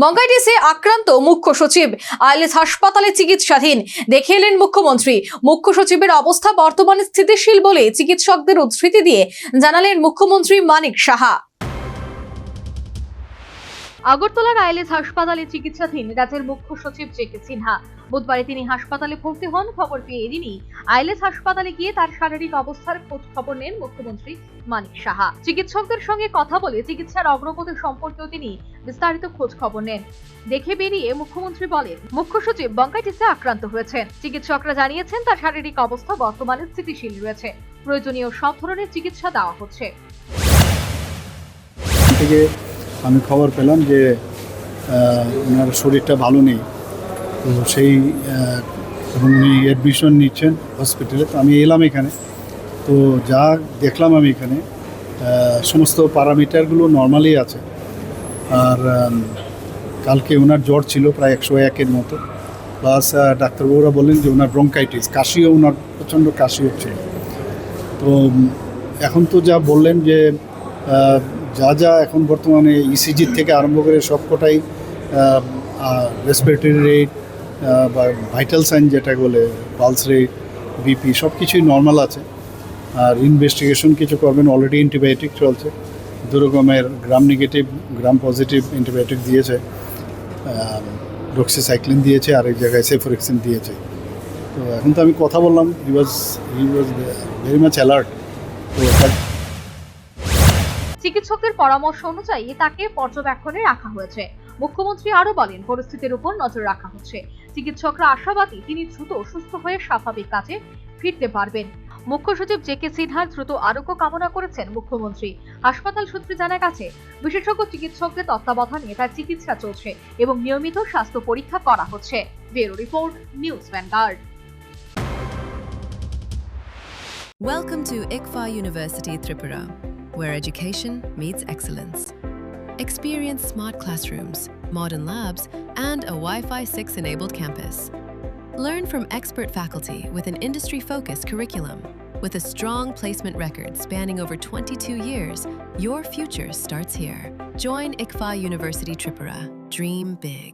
ব্রঙ্কাইটিসে আক্রান্ত মুখ্য সচিব আইএলএস হাসপাতালে চিকিৎসাধীন। দেখে এলেন মুখ্যমন্ত্রী। মুখ্য সচিবের অবস্থা বর্তমানে স্থিতিশীল বলে চিকিৎসকদের উদ্ধৃতি দিয়ে জানালেন মুখ্যমন্ত্রী মানিক সাহা। আগরতলার আইএলএস হাসপাতালে চিকিৎসাধীন রাজ্যের মুখ্য সচিব জে.কে সিনহা। বুধবারে তিনি হাসপাতালে ভর্তি হন। খবর পেয়ে এদিনই আইএলএস হাসপাতালে গিয়ে তার শারীরিক অবস্থার খোঁজ খবর নেন মুখ্যমন্ত্রী মানিক সাহা। চিকিৎসকদের সঙ্গে কথা বলে চিকিৎসার অগ্রগতি সম্পর্কেও তিনি বিস্তারিত খোঁজ খবর নেন। দেখে বেরিয়ে মুখ্যমন্ত্রী বলেন, মুখ্য সচিব ব্রঙ্কাইটিসে আক্রান্ত হয়েছেন। চিকিৎসকরা জানিয়েছেন তার শারীরিক অবস্থা বর্তমানে স্থিতিশীল রয়েছে। প্রয়োজনীয় সব ধরনের চিকিৎসা দেওয়া হচ্ছে। আমি খবর পেলাম যে ওনার শরীরটা ভালো নেই, তো সেই এবং উনি অ্যাডমিশন নিচ্ছেন হসপিটালে। তো আমি এলাম এখানে, তো যা দেখলাম আমি এখানে সমস্ত প্যারামিটারগুলো নর্মালি আছে। আর কালকে ওনার জ্বর ছিল প্রায় 101-এর মতো, প্লাস ডাক্তারবাবুরা বললেন যে ওনার ব্রঙ্কাইটিস, কাশিও ওনার প্রচণ্ড কাশি হচ্ছিল। তো এখন তো যা বললেন যে যা এখন বর্তমানে ইসিজির থেকে আরম্ভ করে সবকটাই রেসপিরেটরি রেট বা ভাইটাল সাইন যেটা বলে পালস রেট, বিপি সব কিছুই নর্মাল আছে। আর ইনভেস্টিগেশন কিছু করবেন, অলরেডি অ্যান্টিবায়োটিক চলছে, 2 রকমের gram negative gram positive antibiotic দিয়েছে, ডক্সিসাইক্লিন দিয়েছে, আর এক জায়গায় সেফোরেক্সিন দিয়েছে। তো এখন তো আমি কথা বললাম, হি ওয়াজ ভেরি মাচ অ্যালার্ট। তো চিকিৎসকদের পরামর্শ অনুযায়ী তাকে পর্যবেক্ষণে রাখা হয়েছে। মুখ্যমন্ত্রী আরো বলেন, পরিস্থিতির উপর নজর রাখা হচ্ছে। চিকিৎসকরা আশাবাদী তিনি দ্রুত সুস্থ হয়ে স্বাভাবিক কাজে ফিরতে পারবেন। মুখ্য সচিব জে.কে সিনহার দ্রুত আরোগ্য কামনা করেছেন মুখ্যমন্ত্রী। হাসপাতাল সূত্রে জানা গেছে, বিশেষজ্ঞ চিকিৎসকদের তত্ত্বাবধানে তার চিকিৎসা চলছে এবং নিয়মিত স্বাস্থ্য পরীক্ষা করা হচ্ছে। Bureau report, news vanguard. Welcome to ICFA University Tripura, where education meets excellence. Experience smart classrooms, modern labs, and a Wi-Fi 6-enabled campus. Learn from expert faculty with an industry-focused curriculum. With a strong placement record spanning over 22 years, your future starts here. Join ICFA University Tripura. Dream big.